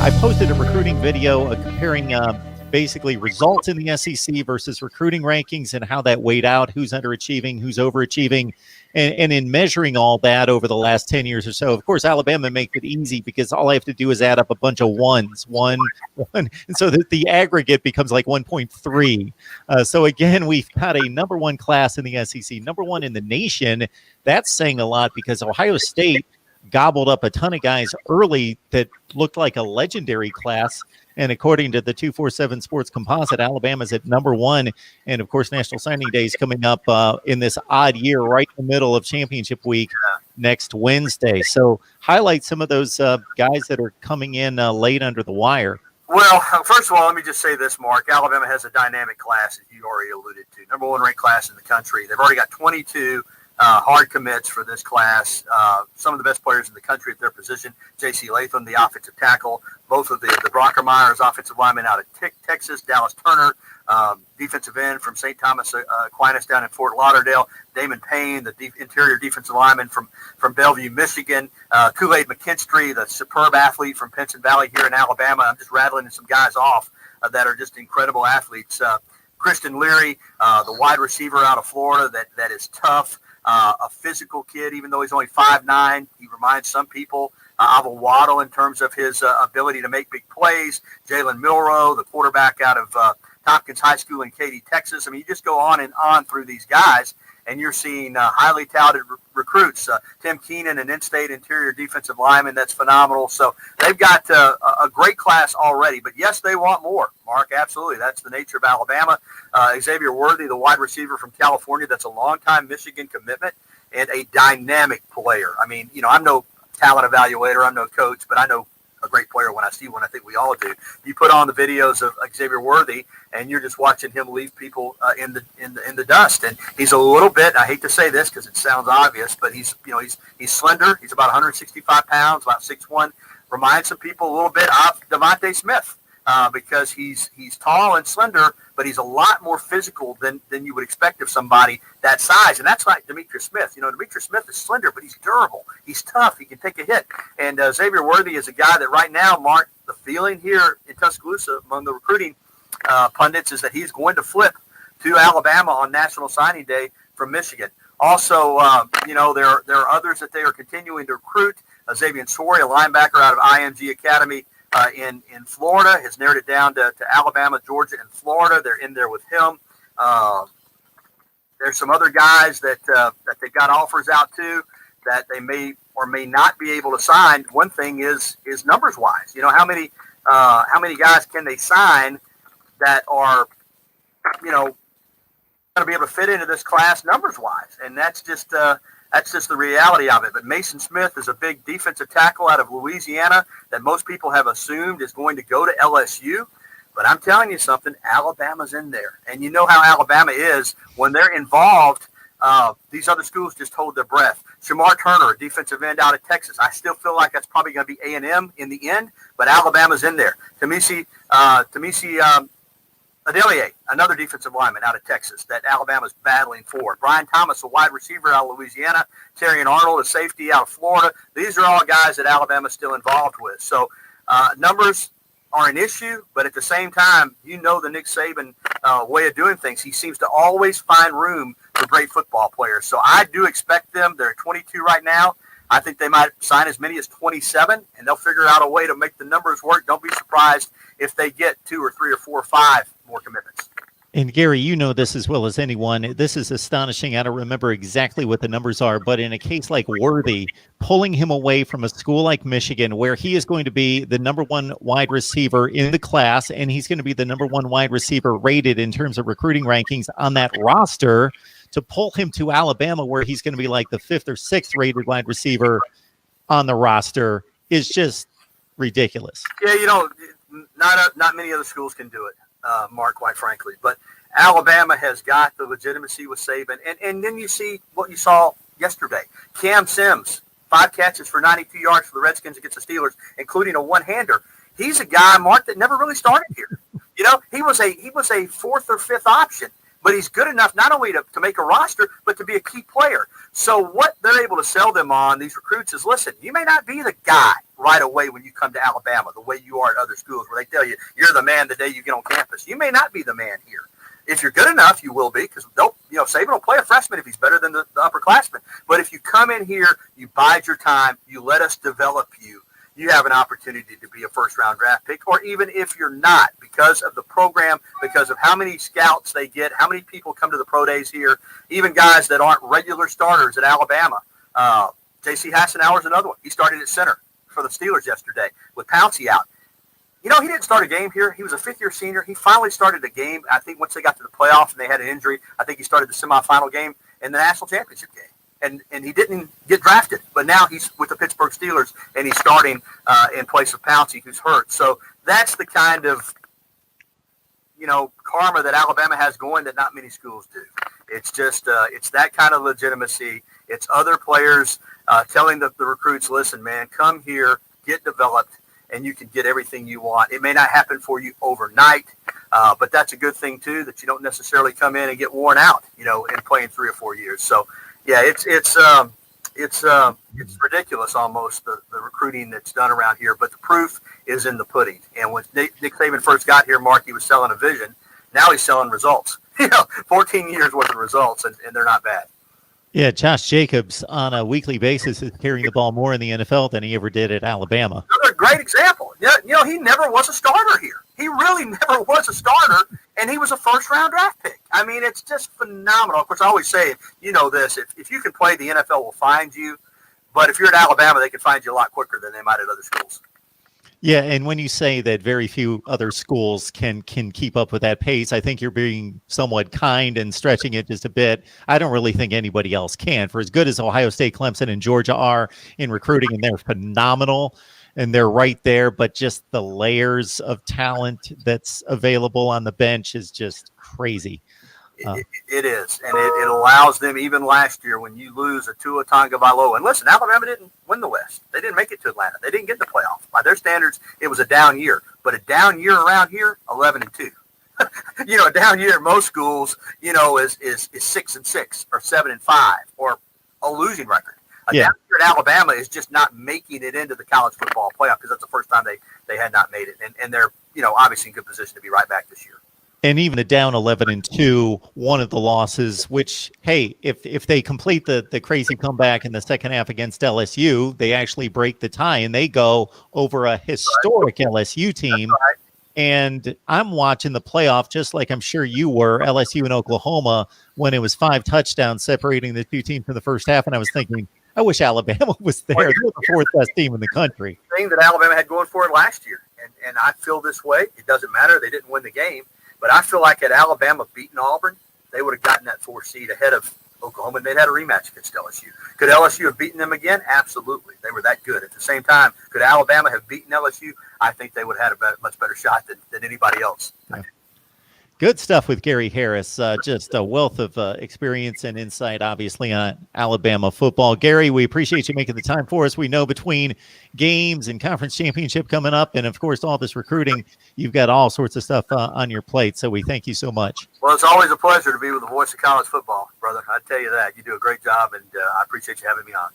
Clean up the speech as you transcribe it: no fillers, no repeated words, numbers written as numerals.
I posted a recruiting video comparing basically results in the SEC versus recruiting rankings and how that weighed out, who's underachieving, who's overachieving. And in measuring all that over the last 10 years or so, of course, Alabama makes it easy because all I have to do is add up a bunch of ones, one. And so that the aggregate becomes like 1.3. So again, we've got a number one class in the SEC, number one in the nation. That's saying a lot because Ohio State gobbled up a ton of guys early that looked like a legendary class. And according to the 247 Sports Composite, Alabama's at number one. And of course, National Signing Day is coming up in this odd year, right in the middle of championship week next Wednesday. So highlight some of those guys that are coming in late under the wire. Well, first of all, let me just say this, Mark. Alabama has a dynamic class, as you already alluded to. Number one ranked class in the country. They've already got 22 hard commits for this class. Some of the best players in the country at their position. J.C. Latham, the offensive tackle. Both of the Brockermeyers, offensive linemen out of Texas. Dallas Turner, defensive end from St. Thomas Aquinas down in Fort Lauderdale. Damon Payne, the interior defensive lineman from Bellevue, Michigan. Kool-Aid McKinstry, the superb athlete from Pinson Valley here in Alabama. I'm just rattling some guys off that are just incredible athletes. Christian Leary, the wide receiver out of Florida that is tough. A physical kid, even though he's only 5'9", he reminds some people of a Waddle in terms of his ability to make big plays. Jalen Milroe, the quarterback out of Tompkins High School in Katy, Texas. I mean, you just go on and on through these guys, and you're seeing highly touted recruits. Tim Keenan, an in-state interior defensive lineman, that's phenomenal. So they've got a great class already. But, yes, they want more, Mark, absolutely. That's the nature of Alabama. Xavier Worthy, the wide receiver from California, that's a longtime Michigan commitment and a dynamic player. I mean, you know, I'm no talent evaluator, I'm no coach, but I know a great player when I see one. I think we all do. You put on the videos of Xavier Worthy, and you're just watching him leave people in the dust. And he's a little bit. I hate to say this because it sounds obvious, but he's slender. He's about 165 pounds, about 6'1". Reminds some people a little bit of Devontae Smith because he's tall and slender, but he's a lot more physical than you would expect of somebody that size. And that's like Demetrius Smith. You know, Demetrius Smith is slender, but he's durable. He's tough. He can take a hit. And Xavier Worthy is a guy that right now, Mark, the feeling here in Tuscaloosa among the recruiting pundits is that he's going to flip to Alabama on National Signing Day from Michigan. Also, there are others that they are continuing to recruit. Xavier Sorey, a linebacker out of IMG Academy in Florida, has narrowed it down to Alabama, Georgia, and Florida. They're in there with him. There's some other guys that they've got offers out to that they may or may not be able to sign. One thing is numbers wise. You know, how many guys can they sign that are, you know, going to be able to fit into this class numbers wise? And that's just the reality of it. But Mason Smith is a big defensive tackle out of Louisiana that most people have assumed is going to go to LSU. But I'm telling you something, Alabama's in there. And you know how Alabama is. When they're involved, these other schools just hold their breath. Shamar Turner, a defensive end out of Texas. I still feel like that's probably going to be A&M in the end, but Alabama's in there. Tamisi Adelier, another defensive lineman out of Texas that Alabama's battling for. Brian Thomas, a wide receiver out of Louisiana. Terrion Arnold, a safety out of Florida. These are all guys that Alabama's still involved with. So numbers are an issue, but at the same time, you know the Nick Saban way of doing things. He seems to always find room for great football players. So I do expect them. They're at 22 right now. I think they might sign as many as 27, and they'll figure out a way to make the numbers work. Don't be surprised if they get 2 or 3 or 4 or 5 more commitments. And Gary, you know this as well as anyone. This is astonishing. I don't remember exactly what the numbers are, but in a case like Worthy, pulling him away from a school like Michigan, where he is going to be the number one wide receiver in the class, and he's going to be the number one wide receiver rated in terms of recruiting rankings on that roster, to pull him to Alabama, where he's going to be like the 5th or 6th rated wide receiver on the roster, is just ridiculous. Yeah, you know, not many other schools can do it. Mark, quite frankly. But Alabama has got the legitimacy with Saban. And then you see what you saw yesterday. Cam Sims, 5 catches for 92 yards for the Redskins against the Steelers, including a one-hander. He's a guy, Mark, that never really started here. You know, he was a 4th or 5th option. but he's good enough not only to make a roster, but to be a key player. So what they're able to sell them on, these recruits, is, listen, you may not be the guy right away when you come to Alabama, the way you are at other schools where they tell you you're the man the day you get on campus. You may not be the man here. If you're good enough, you will be, because Saban will play a freshman if he's better than the upperclassmen. But if you come in here, you bide your time, you let us develop you, you have an opportunity to be a first-round draft pick. Or even if you're not, because of the program, because of how many scouts they get, how many people come to the pro days here, even guys that aren't regular starters at Alabama. J.C. Hassenauer is another one. He started at center for the Steelers yesterday with Pouncey out. He didn't start a game here. He was a fifth-year senior. He finally started a game, I think, once they got to the playoffs and they had an injury. I think he started the semifinal game and the national championship game. And he didn't get drafted. But now he's with the Pittsburgh Steelers, and he's starting in place of Pouncey, who's hurt. So that's the kind of, karma that Alabama has going that not many schools do. It's just it's that kind of legitimacy. It's other players telling the recruits, listen, man, come here, get developed, and you can get everything you want. It may not happen for you overnight, but that's a good thing too, that you don't necessarily come in and get worn out, in playing 3 or 4 years. So, yeah, it's ridiculous almost the recruiting that's done around here, but the proof is in the pudding. And when Nick Saban first got here, Mark, he was selling a vision. Now he's selling results. 14 years worth of results, and they're not bad. Yeah, Josh Jacobs on a weekly basis is carrying the ball more in the NFL than he ever did at Alabama. Another great example. He never was a starter here. He really never was a starter, and he was a first-round draft pick. I mean, it's just phenomenal. Of course, I always say, this, if you can play, the NFL will find you. But if you're at Alabama, they can find you a lot quicker than they might at other schools. Yeah, and when you say that very few other schools can keep up with that pace, I think you're being somewhat kind and stretching it just a bit. I don't really think anybody else can. For as good as Ohio State, Clemson, and Georgia are in recruiting, and they're phenomenal, and they're right there, but just the layers of talent that's available on the bench is just crazy. It is, and it allows them, even last year when you lose a Tua Tagovailoa. And listen, Alabama didn't win the West. They didn't make it to Atlanta. They didn't get in the playoff. By their standards, it was a down year. But a down year around here, 11-2. A down year in most schools, is 6-6 or 7-5 or a losing record. A down year at Alabama is just not making it into the college football playoff, because that's the first time they had not made it. And they're, obviously in good position to be right back this year. And even a down 11-2, one of the losses, which, hey, if they complete the crazy comeback in the second half against LSU, they actually break the tie and they go over a historic LSU team. Right. And I'm watching the playoff just like I'm sure you were, LSU and Oklahoma, when it was 5 touchdowns separating the two teams in the first half. And I was thinking, I wish Alabama was there. They're the 4th best team in the country. Thing that Alabama had going for it last year. And I feel this way. It doesn't matter. They didn't win the game. But I feel like had Alabama beaten Auburn, they would have gotten that 4th seed ahead of Oklahoma, and they'd had a rematch against LSU. Could LSU have beaten them again? Absolutely. They were that good. At the same time, could Alabama have beaten LSU? I think they would have had a much better shot than anybody else. Yeah. Good stuff with Gary Harris. Just a wealth of experience and insight, obviously, on Alabama football. Gary, we appreciate you making the time for us. We know between games and conference championship coming up, and, of course, all this recruiting, you've got all sorts of stuff on your plate, so we thank you so much. Well, it's always a pleasure to be with the voice of college football, brother. I tell you that. You do a great job, and I appreciate you having me on.